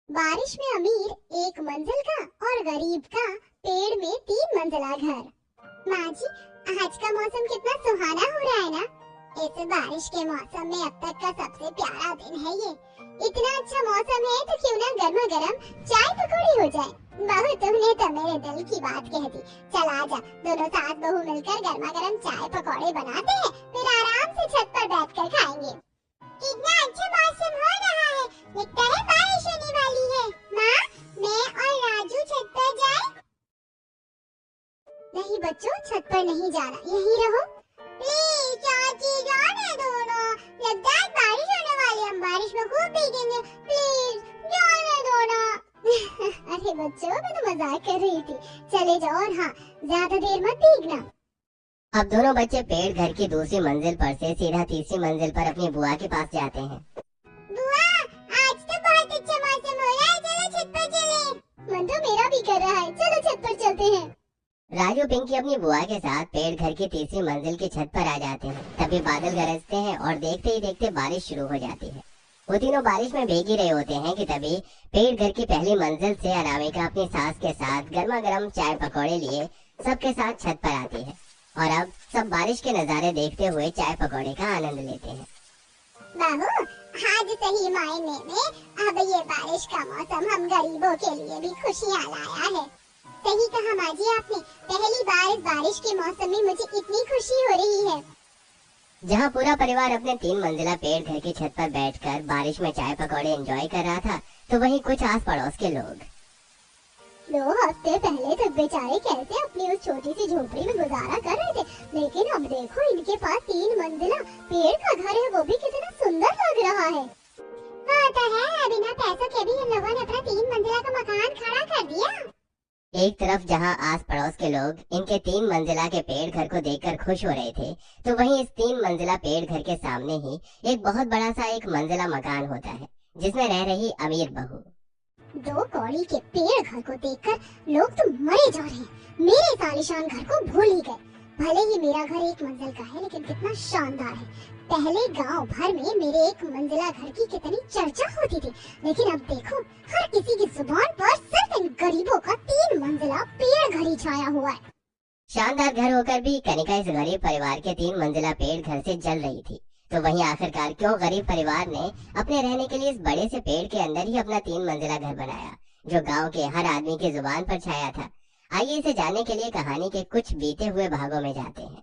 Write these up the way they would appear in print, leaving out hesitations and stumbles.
बारिश में अमीर एक मंजिल का और गरीब का पेड़ में 3 मंजिला घर। माँ जी, आज का मौसम कितना सुहाना हो रहा है ना। इस बारिश के मौसम में अब तक का सबसे प्यारा दिन है ये। इतना अच्छा मौसम है तो क्यों ना गर्मा गर्म चाय पकौड़ी हो जाए। बहू, तुमने तो मेरे दिल की बात कह दी। चल आजा, दोनों सास बहू मिलकर गर्मा गर्म चाय पकौड़े बनाते हैं, फिर आराम से छत पर बैठकर खाएंगे। कितना अच्छा मौसम हो रहा है, लगता है बारिश होने वाली है। माँ, मैं और राजू छत पर जाएं? नहीं बच्चों, छत पर नहीं जाना, यहीं रहो। प्लीज चाची, जाने दो ना, लगता है बारिश होने वाली है, हम बारिश में खूब भीगेंगे, प्लीज जाने दो ना। अरे बच्चों, मैं तो मजाक कर रही थी, चले जाओ और हाँ, ज्यादा देर मत भीगना। अब दोनों बच्चे पेड़ घर की दूसरी मंजिल पर से सीधा तीसरी मंजिल पर अपनी बुआ के पास जाते हैं। बुआ, आज तो बहुत अच्छा मौसम हो रहा है, चलो छत पर चलें। मन तो मेरा भी कर रहा है, चलो छत पर चलते हैं। राजू पिंकी अपनी बुआ के साथ पेड़ घर की तीसरी मंजिल की छत पर आ जाते हैं। तभी बादल गरजते हैं और देखते ही देखते बारिश शुरू हो जाती है। वो तीनों बारिश में भीग ही रहे होते हैं कि तभी पेड़ घर की पहली मंजिल से अनामिका अपनी सास के साथ गर्मा गर्म चाय पकौड़े लिए सबके साथ छत पर आती है और अब सब बारिश के नजारे देखते हुए चाय पकौड़े का आनंद लेते हैं। बहू, आज सही मायने में अब ये बारिश का मौसम हम गरीबों के लिए भी खुशियाँ लाया है। सही कहा माँ जी आपने, पहली बार इस बारिश के मौसम में मुझे इतनी खुशी हो रही है। जहाँ पूरा परिवार अपने 3 मंजिला पेड़ घर की छत पर बैठकर बारिश में चाय पकौड़े एंजॉय कर रहा था, तो वहीं कुछ आस पड़ोस के लोग 2 हफ्ते पहले तक बेचारे कैसे अपनी उस छोटी सी झोपड़ी में गुजारा कर रहे थे, लेकिन अब देखो इनके पास 3 मंजिला पेड़ का घर है, वो भी कितना सुंदर लग रहा है। हाँ तो है, बिना पैसों के भी इन लोगों ने अपना 3 मंजिला का मकान खड़ा कर दिया। एक तरफ जहां आस पड़ोस के लोग इनके 3 मंजिला के पेड़ घर को देखकर खुश हो रहे थे, तो वहीं इस 3 मंजिला पेड़ घर के सामने ही एक बहुत बड़ा सा 1 मंजिला मकान होता है, जिसमें रह रही अमीर बहू। 2 कौड़ी के पेड़ घर को देखकर लोग तो मरे जा रहे हैं, मेरे सालिशान घर को भूल ही गए। भले ही मेरा घर 1 मंजिल का है, लेकिन कितना शानदार है। पहले गांव भर में मेरे 1 मंजिला घर की कितनी चर्चा होती थी, लेकिन अब देखो हर किसी की जुबान पर सिर्फ इन गरीबों का 3 मंजिला पेड़ घर ही छाया हुआ है। शानदार घर होकर भी कनिका इस गरीब परिवार के 3 मंजिला पेड़ घर से जल रही थी। तो वहीं आखिरकार क्यों गरीब परिवार ने अपने रहने के लिए इस बड़े से पेड़ के अंदर ही अपना 3 मंजिला घर बनाया, जो गांव के हर आदमी की जुबान पर छाया था। आइए इसे जानने के लिए कहानी के कुछ बीते हुए भागों में जाते हैं।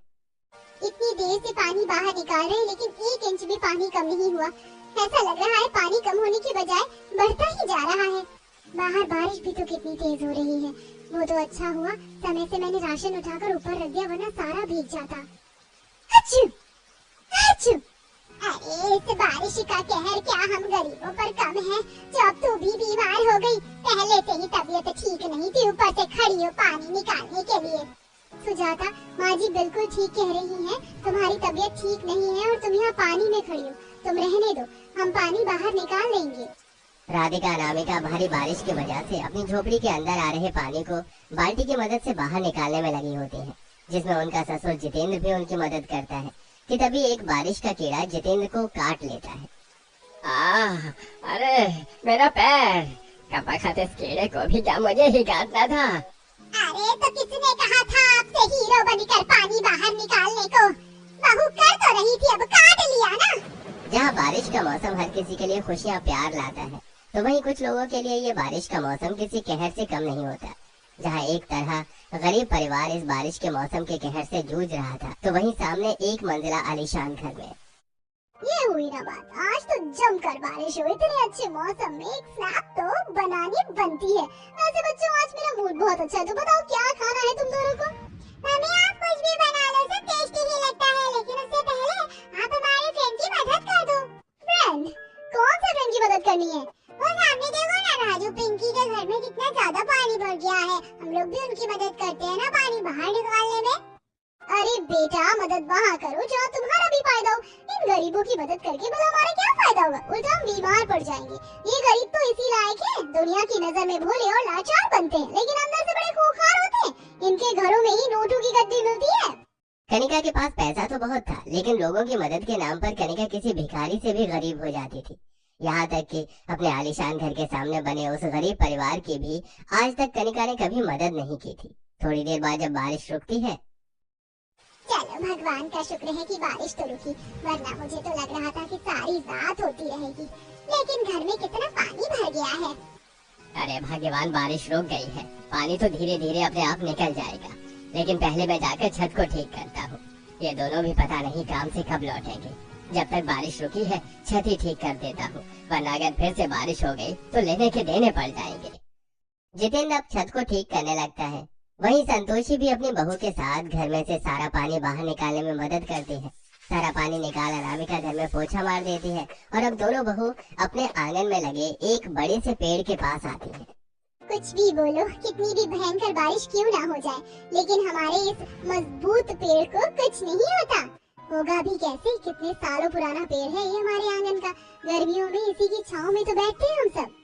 इतनी देर से पानी बाहर निकाल रहे हैं, लेकिन 1 इंच भी पानी कम नहीं हुआ। ऐसा लग रहा है पानी कम होने की बजाय बढ़ता ही जा रहा है। बाहर बारिश भी तो कितनी तेज हो रही है। वो तो अच्छा हुआ समय से मैंने राशन उठाकर ऊपर रख दिया, वरना सारा भीग जाता। अच्छू, अच्छू। अरे इस बारिश का कहर क्या हम गरीबों पर कम है, जो अब तू भी बीमार हो गई। पहले से ही तबीयत ठीक नहीं थी, ऊपर से खड़ी हो पानी निकालने के लिए। सुजाता, माँ जी बिल्कुल ठीक कह रही हैं, तुम्हारी तबीयत ठीक नहीं है और तुम यहाँ पानी में खड़ी हो। तुम रहने दो, हम पानी बाहर निकाल लेंगे। राधिका अनामिका भारी बारिश की वजह से अपनी झोपड़ी के अंदर आ रहे पानी को बाल्टी की मदद से बाहर निकालने में लगी होती हैं, जिसमें उनका ससुर जितेंद्र भी उनकी मदद करता है कि तभी एक बारिश का कीड़ा जितेंद्र को काट लेता है। अरे मेरा पैर, कब वक्त इस कीड़े को भी क्या मुझे ही काटना था। अरे तो किसने कहा था आपसे हीरो बनकर पानी बाहर निकालने को? बहू कर तो रही थी, अब काट लिया ना। जहाँ बारिश का मौसम हर किसी के लिए खुशियाँ प्यार लाता है, तो वहीं कुछ लोगों के लिए ये बारिश का मौसम किसी कहर से कम नहीं होता। जहाँ एक तरह गरीब परिवार इस बारिश के मौसम के कहर से जूझ रहा था, तो वहीं सामने 1 मंजिला आलीशान घर में ये हुई ना बात, आज तो जमकर बारिश हुई। इतने अच्छे मौसम में एक स्नैप तो बनानी बनती है। वैसे बच्चों, आज मेरा मूड बहुत अच्छा है, तो बताओ क्या खाना है तुम दोनों को? मम्मी, आप कुछ भी बना लो, सब टेस्टी ही लगता है, लेकिन उससे पहले आप हमारे फ्रेंड की मदद कर दो। फ्रेंड? कौन सा फ्रेंड की मदद करनी है? वो सामने देखो ना, राजू पिंकी के घर में कितना ज्यादा पानी भर गया है। हम लोग भी उनकी मदद करते हैं ना पानी बाहर निकालने में। अरे बेटा, मदद वहाँ करो जहाँ तुम्हारा भी फायदा हो। इन गरीबों की मदद करके भला हमारा क्या फायदा होगा? उल्टा हम बीमार पड़ जाएंगे। ये गरीब तो इसी लायक है, दुनिया की नजर में भोले और लाचार बनते हैं, लेकिन अंदर से बड़े खूंखार होते हैं। इनके घरों में ही नोटों की गद्दी मिलती है। कनिका के पास पैसा तो बहुत था, लेकिन लोगों की मदद के नाम पर कनिका किसी भिखारी से भी गरीब हो जाती थी। यहाँ तक कि अपने आलीशान घर के सामने बने उस गरीब परिवार की भी आज तक कनिका ने कभी मदद नहीं की थी। थोड़ी देर बाद जब बारिश रुकती है, चलो भगवान का शुक्र है कि बारिश तो रुकी, वरना मुझे तो लग रहा था कि सारी रात होती रहेगी। लेकिन घर में कितना पानी भर गया है। अरे भगवान, बारिश रुक गई है, पानी तो धीरे धीरे अपने आप निकल जाएगा। लेकिन पहले मैं जाकर छत को ठीक करता हूँ। ये दोनों भी पता नहीं काम से कब लौटेंगे। जब तक बारिश रुकी है छत ही ठीक कर देता हूँ, वरना अगर फिर से बारिश हो गई तो लेने के देने पड़ जाएंगे। जितेंद्र अब छत को ठीक करने लगता है। वहीं संतोषी भी अपनी बहू के साथ घर में से सारा पानी बाहर निकालने में मदद करती है। सारा पानी निकाल अनामिका घर में पोछा मार देती है और अब दोनों बहू अपने आंगन में लगे एक बड़े से पेड़ के पास आती है। कुछ भी बोलो, कितनी भी भयंकर बारिश क्यों ना हो जाए, लेकिन हमारे इस मजबूत पेड़ को कुछ नहीं होता। होगा भी कैसे, कितने सालों पुराना पेड़ है ये हमारे आंगन का। गर्मियों में इसी की छांव में तो बैठते हैं हम सब।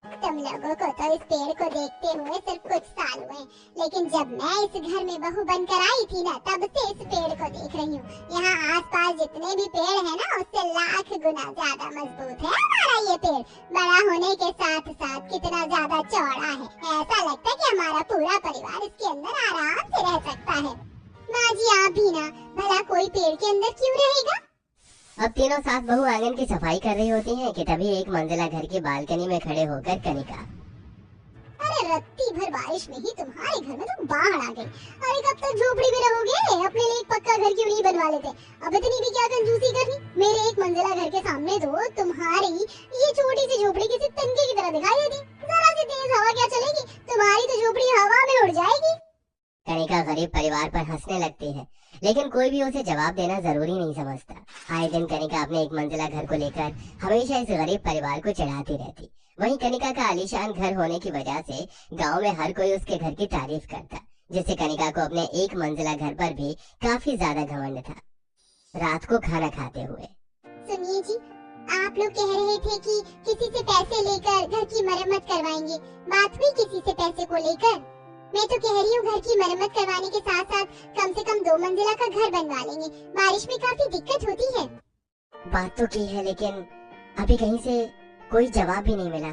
तुम लोगों को तो इस पेड़ को देखते हुए सिर्फ कुछ साल हुए, लेकिन जब मैं इस घर में बहू बनकर आई थी ना, तब से इस पेड़ को देख रही हूँ। यहाँ आसपास जितने भी पेड़ हैं ना, उससे लाख गुना ज्यादा मजबूत है हमारा ये पेड़। बड़ा होने के साथ साथ कितना ज्यादा चौड़ा है, ऐसा लगता है कि हमारा पूरा परिवार इसके अंदर आराम से रह सकता है। माँ जी आप भी ना, भला कोई पेड़ के अंदर क्यों रहेगा। अब तीनों सास बहू आंगन की सफाई कर रही होती हैं कि तभी एक मंजिला घर की बालकनी में खड़े होकर कनिका, अरे रत्ती भर बारिश में ही तुम्हारे घर में तो बाढ़ आ गई। अरे कब तक झोपड़ी में रहोगे, अपने लिए एक पक्का घर क्यों नहीं बनवा लेते। अब इतनी भी क्या कंजूसी करनी। मेरे एक मंजिला घर के सामने तो तुम्हारी ये छोटी सी झोपड़ी किसी तनके की तरह दिखाई देती। जरा सी तेज हवा क्या चलेगी, तुम्हारी तो झोपड़ी हवा में उड़ जाएगी। कनिका गरीब परिवार पर हंसने लगती है, लेकिन कोई भी उसे जवाब देना जरूरी नहीं समझता। आए दिन कनिका अपने एक मंजिला घर को लेकर हमेशा इस गरीब परिवार को चिढ़ाती रहती। वहीं कनिका का आलीशान घर होने की वजह से गांव में हर कोई उसके घर की तारीफ करता, जिससे कनिका को अपने एक मंजिला घर पर भी काफी ज्यादा घमंड था। रात को खाना खाते हुए, सुनिए जी, आप लोग कह रहे थे कि किसी से पैसे लेकर घर की मरम्मत करवाएंगे। बात हुई किसी से पैसे को लेकर? मैं तो कह रही हूँ घर की मरम्मत करवाने के साथ साथ कम से कम 2 मंजिला का घर बनवा लेंगे। बारिश में काफी दिक्कत होती है। बात तो की है, लेकिन अभी कहीं से कोई जवाब भी नहीं मिला।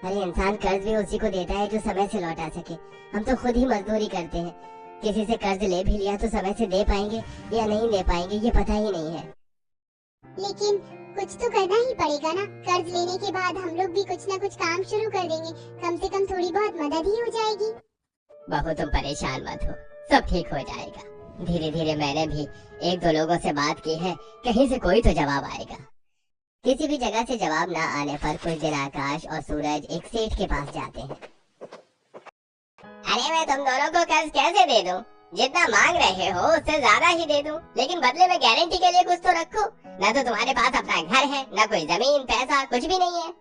अरे इंसान कर्ज भी उसी को देता है जो समय से लौटा सके। हम तो खुद ही मजदूरी करते हैं, किसी से कर्ज ले भी लिया तो समय से दे पाएंगे या नहीं दे पाएंगे ये पता ही नहीं है। लेकिन कुछ तो करना ही पड़ेगा ना। कर्ज लेने के बाद हम लोग भी कुछ ना कुछ काम शुरू कर देंगे, कम से कम थोड़ी बहुत मदद ही हो जाएगी। बहू तुम परेशान मत हो, सब ठीक हो जाएगा। धीरे धीरे मैंने भी 1-2 लोगों से बात की है, कहीं से कोई तो जवाब आएगा। किसी भी जगह से जवाब न आने पर कुछ दिन आकाश और सूरज एक सेठ के पास जाते हैं। अरे मैं तुम दोनों को कर्ज कैसे दे दूं? जितना मांग रहे हो उससे ज्यादा ही दे दूं, लेकिन बदले में गारंटी के लिए कुछ तो रखो। न तो तुम्हारे पास अपना घर है, न कोई जमीन पैसा, कुछ भी नहीं है।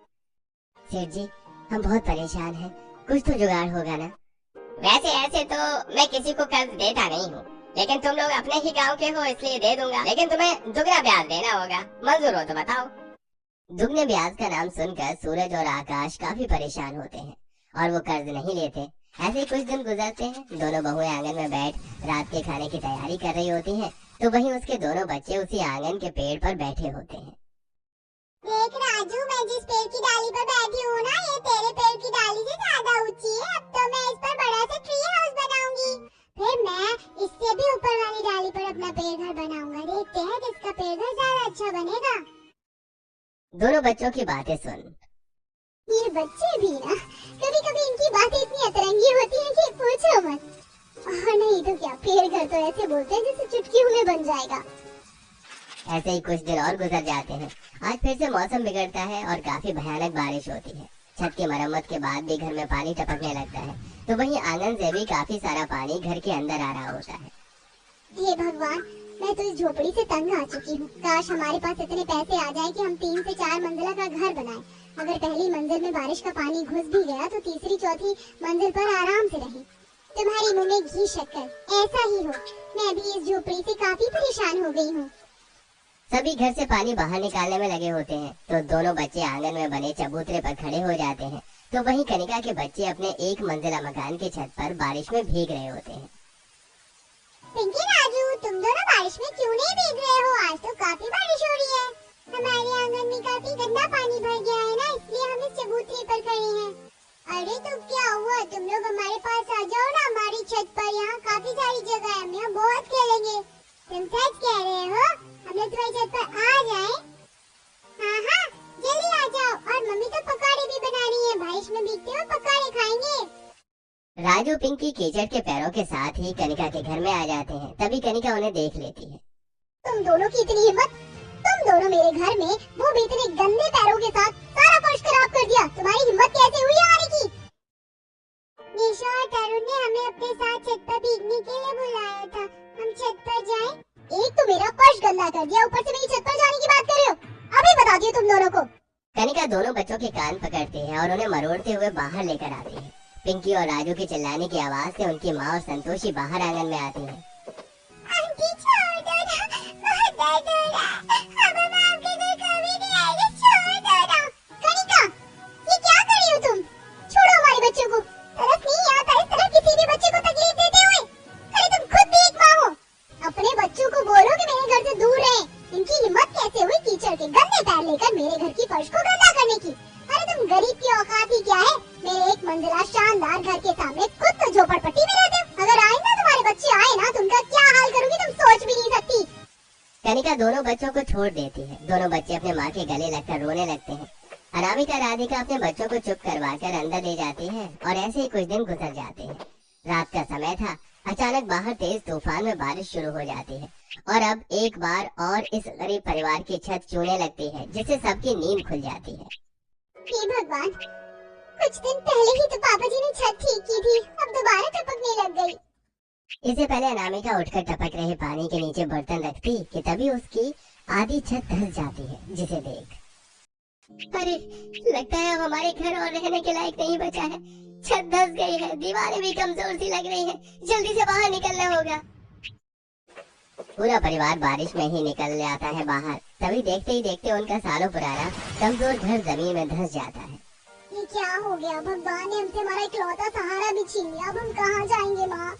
सेठ जी हम बहुत परेशान हैं, कुछ तो जुगाड़ होगा ना। वैसे ऐसे तो मैं किसी को कर्ज देता नहीं हूँ, लेकिन तुम लोग अपने ही गांव के हो इसलिए दे दूंगा, लेकिन तुम्हें दुगना ब्याज देना होगा। मंजूर हो तो बताओ। दुगने ब्याज का नाम सुनकर सूरज और आकाश काफी परेशान होते हैं और वो कर्ज नहीं लेते। ऐसे ही कुछ दिन गुजरते हैं। दोनों बहुएं आंगन में बैठ रात के खाने की तैयारी कर रही होती हैं, तो वहीं उसके दोनों बच्चे उसी आंगन के पेड़ पर बैठे होते हैं। देख राजू, मैं जिस पेड़ की डाली पर बैठी हूँ ना, ये तेरे पेड़ की डाली से ज्यादा ऊंची है। अब तो मैं इस पर बड़ा सा ट्री हाउस बनाऊंगी, फिर मैं इससे भी ऊपर वाली डाली पर अपना पेड़ घर बनाऊंगा। देखते हैं किसका पेड़ घर ज्यादा अच्छा बनेगा। दोनों बच्चों की बातें सुन, ये बच्चे भी ना, कभी कभी इनकी बातें इतनी अतरंगी होती हैं कि पूछो मत। और नहीं तो क्या, पेड़ घर तो ऐसे बोलते हैं जैसे चुटकियों में बन जाएगा। ऐसे ही कुछ दिन और गुजर जाते हैं। आज फिर से मौसम बिगड़ता है और काफी भयानक बारिश होती है। छत की मरम्मत के बाद भी घर में पानी टपकने लगता है, तो वहीं आंगन से भी काफी सारा पानी घर के अंदर आ रहा होता है। हे भगवान, मैं तो इस झोपड़ी से तंग आ चुकी हूँ। काश हमारे पास इतने पैसे आ जाए कि हम 3 से 4 मंजिला का घर बनाएं। अगर पहली मंजिल में बारिश का पानी घुस भी गया तो तीसरी चौथी मंजिल पर आराम से रहे। तुम्हारी मुंह में घी शक्कर, ऐसा ही हो। मैं भी इस झोपड़ी से काफी परेशान हो गई हूँ। सभी घर से पानी बाहर निकालने में लगे होते हैं, तो दोनों बच्चे आंगन में बने चबूतरे पर खड़े हो जाते हैं। तो वहीं कनिका के बच्चे अपने 1 मंजिला मकान के छत पर बारिश में भीग रहे होते हैं। पिंकी, राजू, तुम दोनों बारिश में क्यों नहीं भीग रहे हो? आज तो काफी बारिश हो रही है। हमारे आंगन में काफी गंदा पानी भर गया है ना, इसलिए हम इस चबूतरे पर खड़े हैं। अरे तो क्या हुआ, तुम लोग हमारे पास आ जाओ ना, हमारी छत पर। यहाँ काफी सारी जगह है, हम यहाँ बहुत खेलेंगे। तुम सच कह रहे हो? हम लोग तुम्हारी छत पर आ जाएं? हाँ हाँ, जल्दी आ जाओ। और मम्मी तो पकौड़े भी बना रही है, बारिश में भीगते हुए पकौड़े खाएंगे। राजू पिंकी कीचड़ के पैरों के साथ ही कनिका के घर में आ जाते हैं। तभी कनिका उन्हें देख लेती है। तुम दोनों की इतनी हिम्मत, तुम दोनों मेरे घर में, वो भी इतने गंदे पैरों के साथ, सारा फर्श खराब कर दिया। तुम्हारी हिम्मत कैसे हुई आने की? निशा और तरुण ने हमें अपने साथ छत पर भीगने के लिए बुलाया था, हम छत पर जाएं? एक तो मेरा फर्श गंदा कर दिया, ऊपर से मेरी छत पर जाने की बात कर रहे हो? अभी बता दिए तुम दोनों को। कनिका दोनों बच्चों के कान पकड़ती है और उन्हें मरोड़ते हुए बाहर लेकर आती है। पिंकी और राजू के चिल्लाने की आवाज से उनकी माँ और संतोषी बाहर आंगन में आती है। आंटी छोड़ दो ना, बहुत दर्द हो रहा है। अब हम आपके घर कभी नहीं आएंगे, छोड़ दो ना। कनिका, ये क्या कर रही हो तुम? छोड़ो हमारे बच्चों को। तरस नहीं आता इस तरह किसी भी बच्चे को तकलीफ देते हुए। अरे तुम खुद भी एक माँ हो, अपने बच्चों को बोलो कि मेरे घर से दूर रहें। इनकी हिम्मत कैसे हुई कीचड़ के गंदे पैर लेकर मेरे घर की फर्श को गंदा करने की? अरे तुम गरीब की औकात ही क्या है? मेरे एक मंजिला शानदार घर के सामने खुद तो झोपड़पट्टी में रहते हो। अगर आइंदा तुम्हारे बच्चे आए ना, तो उनका क्या हाल करूंगी तुम सोच भी नहीं सकती। कनिका दोनों बच्चों को छोड़ देती है। दोनों बच्चे अपने माँ के गले लगकर रोने लगते हैं। अनामिका राधिका अपने बच्चों को चुप करवाकर अंदर ले जाती है और ऐसे ही कुछ दिन गुजर जाते हैं। रात का समय था। अचानक बाहर तेज तूफान में बारिश शुरू हो जाती है और अब एक बार और इस गरीब परिवार की छत चूने लगती है, जिससे सबकी नींद खुल जाती है। हे भगवान, कुछ दिन पहले ही तो पापा जी ने छत ठीक की थी, अब दोबारा टपकने लग गई। इससे पहले अनामिका उठकर टपक रहे पानी के नीचे बर्तन रखती कि तभी उसकी आधी छत धंस जाती है, जिसे देख अरे लगता है अब हमारे घर और रहने के लायक नहीं बचा है। छत धंस गई है, दीवारें भी कमजोर सी लग रही हैं। जल्दी से बाहर निकलना होगा। पूरा परिवार बारिश में ही निकल जाता है बाहर। तभी देखते ही देखते उनका सालों पुराना कमजोर घर जमीन में धंस जाता है। ये क्या हो गया? भगवान ने हमसे हमारा इकलौता सहारा भी छीन लिया। अब हम कहाँ जाएंगे माँ?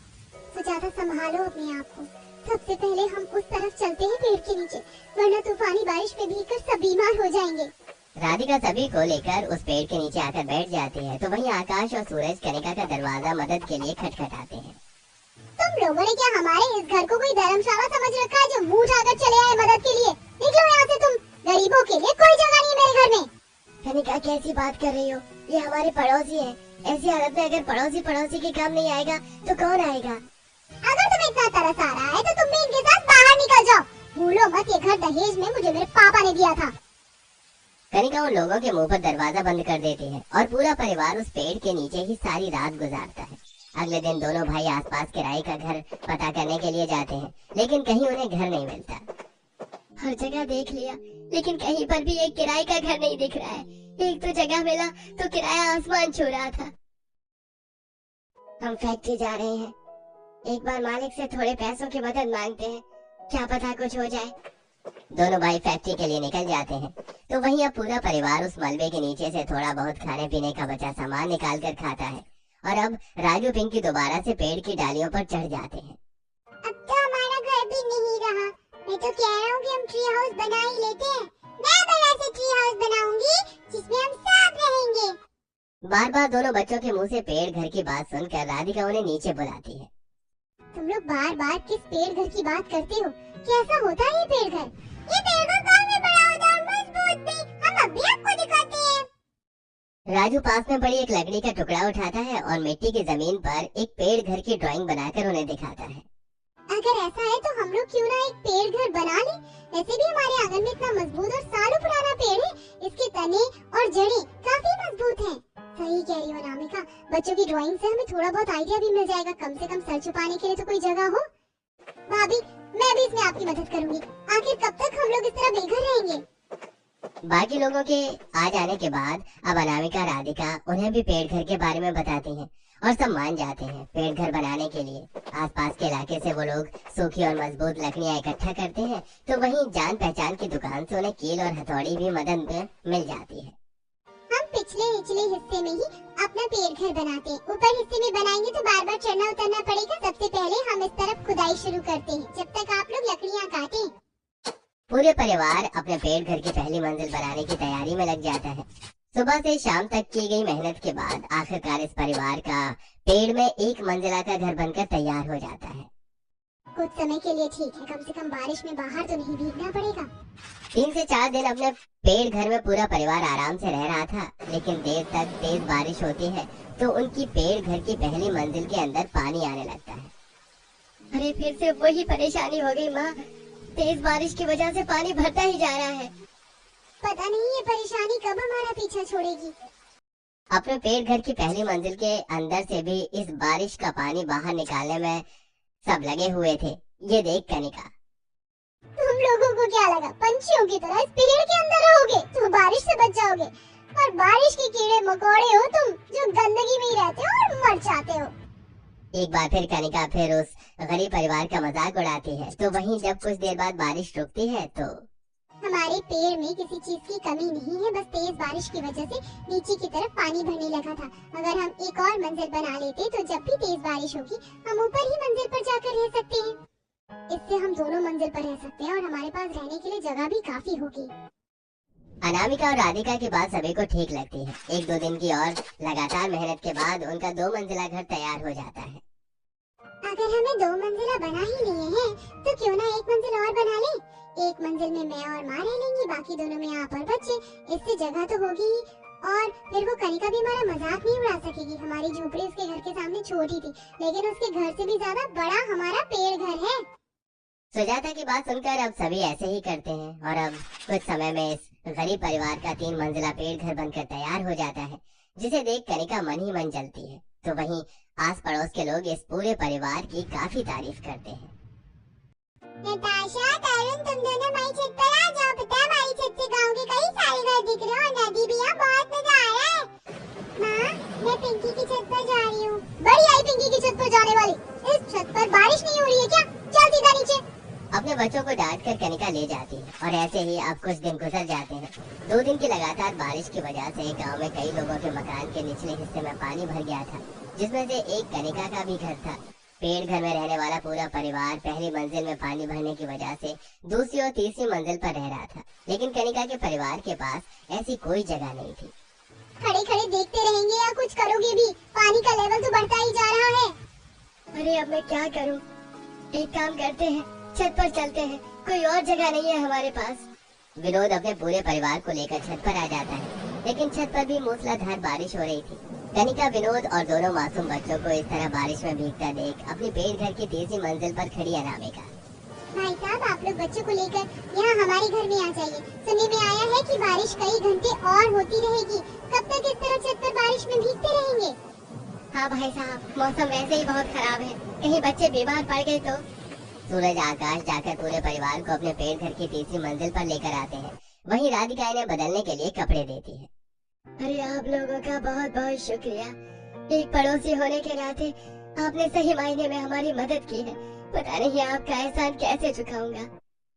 तो ज्यादा संभालो अपने आप को। सबसे पहले हम उस तरफ चलते हैं पेड़ के नीचे, वरना तूफानी बारिश में भीगकर सब बीमार हो जाएंगे। राधिका सभी को लेकर उस पेड़ के नीचे आकर बैठ जाती है। तो वहीं आकाश और सूरज कनिका का दरवाजा मदद के लिए खटखटाते हैं। तुम लोगों ने क्या हमारे इस घर को कोई धर्मशाला समझ रखा है जो मुंह उठाकर चले आए मदद के लिए? निकलो यहाँ से तुम। गरीबों के लिए कोई जगह नहीं है मेरे घर में। कनिका कैसी बात कर रही हो? ये हमारे पड़ोसी है। ऐसी हालत में अगर पड़ोसी पड़ोसी के काम नहीं आएगा तो कौन आएगा? अगर तुम्हें इतना तरस आ रहा है तो तुम भी इनके साथ बाहर निकल जाओ। भूलो मत, ये घर दहेज में मुझे मेरे पापा ने दिया था। कनिका उन लोगों के मुंह पर दरवाजा बंद कर देती है और पूरा परिवार उस पेड़ के नीचे ही सारी रात गुजारता है। अगले दिन दोनों भाई आसपास किराए का घर पता करने के लिए जाते हैं, लेकिन कहीं उन्हें घर नहीं मिलता। हर जगह देख लिया, लेकिन कहीं पर भी एक किराए का घर नहीं दिख रहा है। एक तो जगह मिला तो किराया आसमान छू रहा था। हम फैक्ट्री जा रहे हैं, एक बार मालिक से थोड़े पैसों की मदद मांगते हैं, क्या पता कुछ हो जाए। दोनों भाई फैक्ट्री के लिए निकल जाते हैं। तो वहीं अब पूरा परिवार उस मलबे के नीचे से थोड़ा बहुत खाने पीने का बचा सामान निकाल कर खाता है। और अब राजू पिंकी दोबारा से पेड़ की डालियों पर चढ़ जाते हैं। अब तो हमारा घर भी नहीं रहा। मैं तो कह रहा हूँ कि हम ट्री हाउस बना ही लेते हैं। मैं बड़ा सा ट्री हाउस बनाऊंगी जिसमें हम सब रहेंगे। बार बार दोनों बच्चों के मुंह से पेड़ घर की बात सुनकर राधिका उन्हें नीचे बुलाती है। तुम लोग बार बार किस पेड़ घर की बात करते हो? कैसा होता है ये पेड़ घर? ये पेड़ घर काफी बड़ा होता है, मजबूत भी। हम अभी आपको दिखाते हैं। राजू पास में पड़ी एक लकड़ी का टुकड़ा उठाता है और मिट्टी की जमीन पर एक पेड़ घर की ड्राइंग बनाकर उन्हें दिखाता है। अगर ऐसा है तो हम लोग क्यों ना एक पेड़ घर बना लें? वैसे भी हमारे आंगन में इतना मजबूत और सालों पुराना पेड़ है, इसके तने और जड़ें काफी मजबूत हैं। सही कह रही हो अनामिका, बच्चों की ड्राइंग से हमें थोड़ा बहुत आइडिया भी मिल जाएगा। कम से कम सर छुपाने के लिए तो कोई जगह हो। भाभी, मैं भी इसमें आपकी मदद करूंगी। आखिर कब तक हम लोग इस तरह बेघर रहेंगे? बाकी लोगों के आ जाने के बाद अब अनामिका राधिका उन्हें भी पेड़ घर के बारे में बताती हैं और सब मान जाते हैं। पेड़ घर बनाने के लिए आसपास के इलाके से वो लोग सूखी और मजबूत लकड़ियां इकट्ठा करते हैं। तो वहीं जान पहचान की दुकान से उन्हें कील और हथौड़ी भी मदद में मिल जाती है। हम पिछले निचले हिस्से में ही अपना पेड़ घर बनाते हैं। ऊपर हिस्से में बनाएंगे तो बार बार चढ़ना उतरना पड़ेगा। सबसे पहले हम इस तरफ खुदाई शुरू करते हैं। जब तक आप लोग लकड़ियाँ काटें। पूरे परिवार अपने पेड़ घर की पहली मंजिल बनाने की तैयारी में लग जाता है। सुबह से शाम तक की गई मेहनत के बाद आखिरकार इस परिवार का पेड़ में एक मंजिला का घर बनकर तैयार हो जाता है। कुछ समय के लिए ठीक है, कम से कम बारिश में बाहर तो नहीं भीगना पड़ेगा। 3 से 4 दिन अपने पेड़ घर में पूरा परिवार आराम से रह रहा था, लेकिन देर तक तेज बारिश होती है तो उनकी पेड़ घर की पहली मंजिल के अंदर पानी आने लगता है। अरे फिर से वही परेशानी हो गई माँ, तेज बारिश की वजह से पानी भरता ही जा रहा है। पता नहीं ये परेशानी कब हमारा पीछा छोड़ेगी। अपने पेड़ घर की पहली मंजिल के अंदर से भी इस बारिश का पानी बाहर निकालने में सब लगे हुए थे। ये देख कनिका, तुम लोगों को क्या लगा पंछियों की तरह इस पेड़ के अंदर रहोगे तो बारिश से बच जाओगे? और बारिश के कीड़े मकोड़े हो तुम, जो गंदगी में ही रहते हो और मर जाते हो। एक बार फिर कनिका फिर उस गरीब परिवार का मजाक उड़ाती है। तो वहीं जब कुछ देर बाद बारिश रुकती है तो हमारे पेड़ में किसी चीज की कमी नहीं है, बस तेज बारिश की वजह से नीचे की तरफ पानी भरने लगा था। अगर हम एक और मंजिल बना लेते तो जब भी तेज बारिश होगी हम ऊपर ही मंजिल पर जाकर रह सकते हैं। इससे हम दोनों मंजिल पर रह सकते हैं और हमारे पास रहने के लिए जगह भी काफी होगी। अनामिका और राधिका की बात सभी को ठीक लगती है। 1-2 दिन की और लगातार मेहनत के बाद उनका 2 मंजिला घर तैयार हो जाता है। अगर हमें 2 मंजिला बना ही लिए हैं तो क्यों ना एक मंजिल और बना लें। एक मंजिल में मैं और माँ रह लेंगी, बाकी दोनों में आप और बच्चे। इससे जगह तो होगी ही और फिर वो कनिका भी हमारा मजाक नहीं उड़ा सकेगी। हमारी झोपड़ी उसके घर के सामने छोटी थी, लेकिन उसके घर से भी ज्यादा बड़ा हमारा पेड़ घर है। सुजाता की बात सुनकर अब सभी ऐसे ही करते हैं और अब कुछ समय में इस गरीब परिवार का 3 मंजिला पेड़ घर बनकर तैयार हो जाता है, जिसे देख कनिका मन ही मन जलती है। तो वहीं आस पड़ोस के लोग इस पूरे परिवार की काफी तारीफ करते हैं। नताशा, तरुण, तुम दोनों हमारी छत पर आ जाओ। पता है हमारी छत से गांव के कई सारे घर दिख रहे हैं और नदी भी है। बहुत मजा आ रहा है। माँ, मैं पिंकी की छत पर जा रही हूँ। बड़ी आई पिंकी की छत पर जाने वाली। इस छत पर बारिश नहीं हो रही है क्या? चल सीधा नीचे। अपने बच्चों को डांट कर कनिका ले जाती है और ऐसे ही अब कुछ दिन गुजर जाते हैं। 2 दिन की लगातार बारिश की वजह से गांव में कई लोगों के मकान के निचले हिस्से में पानी भर गया था, जिसमें से एक कनिका का भी घर था। पेड़ घर में रहने वाला पूरा परिवार पहली मंजिल में पानी भरने की वजह से दूसरी और तीसरी मंजिल पर रह रहा था, लेकिन कनिका के परिवार के पास ऐसी कोई जगह नहीं थी। खड़े खड़े देखते रहेंगे या कुछ करोगे भी? पानी का लेवल तो बढ़ता ही जा रहा है। अरे अब मैं क्या करूँ? एक काम करते हैं, छत पर चलते हैं, कोई और जगह नहीं है हमारे पास। विनोद अपने पूरे परिवार को लेकर छत पर आ जाता है, लेकिन छत पर भी मूसलाधार बारिश हो रही थी। कनिका विनोद और दोनों मासूम बच्चों को इस तरह बारिश में भीगता देख अपनी पेड़ घर की तीसरी मंजिल पर खड़ी अनामिका, भाई साहब, आप लोग बच्चों को लेकर यहाँ हमारे घर में आ जाइए। सुनने में आया है कि बारिश कई घंटे और होती रहेगी। कब तक इस तरह छत पर बारिश में भीगते रहेंगे? हाँ भाई साहब, मौसम वैसे ही बहुत खराब है, कहीं बच्चे बीमार पड़ गए तो। सूरज आकाश जाकर पूरे परिवार को अपने पेड़ घर की तीसरी मंजिल पर लेकर आते हैं। वहीं राधिका इन्हें बदलने के लिए कपड़े देती है। अरे आप लोगों का बहुत बहुत शुक्रिया। एक पड़ोसी होने के नाते आपने सही मायने में हमारी मदद की है। पता नहीं आपका एहसान कैसे चुकाऊंगा।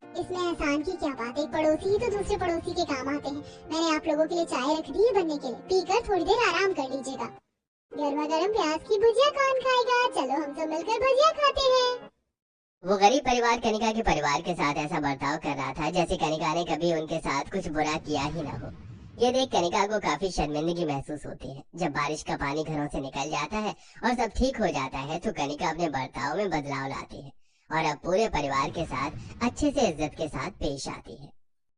इसमें एहसान की क्या बात है, एक पड़ोसी ही तो दूसरे पड़ोसी के काम आते हैं। मैंने आप लोगों के लिए चाय रख दी है बनने के लिए, पीकर थोड़ी देर आराम कर लीजिएगा। गर्मा गर्म प्याज की भुजिया कौन खाएगा? चलो हम सब मिलकर भुजिया खाते हैं। वो गरीब परिवार कनिका के परिवार के साथ ऐसा बर्ताव कर रहा था जैसे कनिका ने कभी उनके साथ कुछ बुरा किया ही ना हो। ये देख कनिका को काफी शर्मिंदगी महसूस होती है। जब बारिश का पानी घरों से निकल जाता है और सब ठीक हो जाता है तो कनिका अपने बर्ताव में बदलाव लाती है और अब पूरे परिवार के साथ अच्छे से इज्जत के साथ पेश आती है।